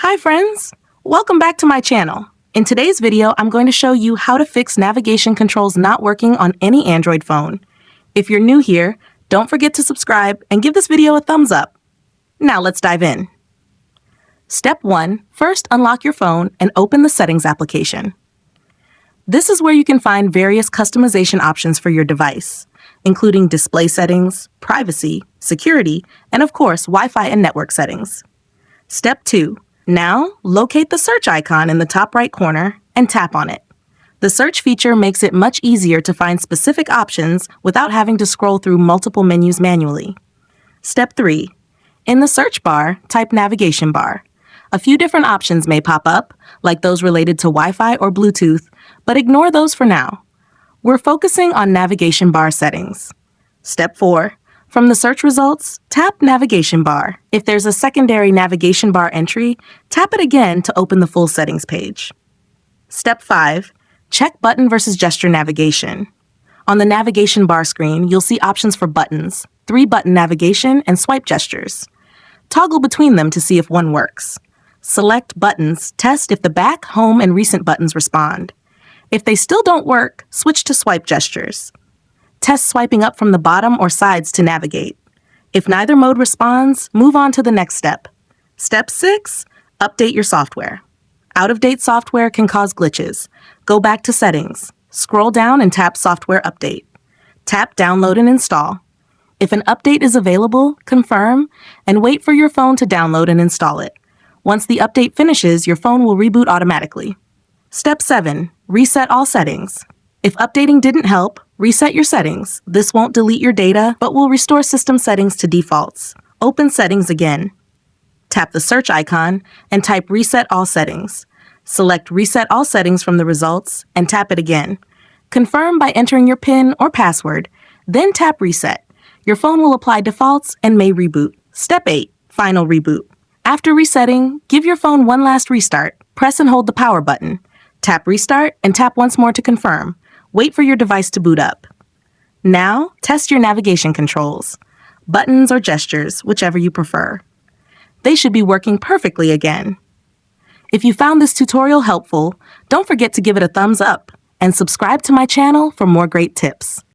Hi friends! Welcome back to my channel. In today's video, I'm going to show you how to fix navigation controls not working on any Android phone. If you're new here, don't forget to subscribe and give this video a thumbs up. Now let's dive in. Step 1. First, unlock your phone and open the Settings application. This is where you can find various customization options for your device, including display settings, privacy, security, and of course, Wi-Fi and network settings. Step 2. Now, locate the search icon in the top right corner and tap on it. The search feature makes it much easier to find specific options without having to scroll through multiple menus manually. Step 3. In the search bar, type navigation bar. A few different options may pop up, like those related to Wi-Fi or Bluetooth, but ignore those for now. We're focusing on navigation bar settings. Step 4. From the search results, tap Navigation Bar. If there's a secondary navigation bar entry, tap it again to open the full settings page. Step 5. Check button versus gesture navigation. On the navigation bar screen, you'll see options for buttons, 3-button navigation, and swipe gestures. Toggle between them to see if one works. Select Buttons, test if the back, home, and recent buttons respond. If they still don't work, switch to swipe gestures. Test swiping up from the bottom or sides to navigate. If neither mode responds, move on to the next step. Step 6. Update your software. Out-of-date software can cause glitches. Go back to Settings. Scroll down and tap Software Update. Tap Download and Install. If an update is available, confirm, and wait for your phone to download and install it. Once the update finishes, your phone will reboot automatically. Step 7. Reset all settings. If updating didn't help, reset your settings. This won't delete your data, but will restore system settings to defaults. Open Settings again. Tap the search icon and type Reset All Settings. Select Reset All Settings from the results and tap it again. Confirm by entering your PIN or password, then tap Reset. Your phone will apply defaults and may reboot. Step 8. Final reboot. After resetting, give your phone one last restart. Press and hold the power button. Tap Restart and tap once more to confirm. Wait for your device to boot up. Now, test your navigation controls. Buttons or gestures, whichever you prefer. They should be working perfectly again. If you found this tutorial helpful, don't forget to give it a thumbs up and subscribe to my channel for more great tips.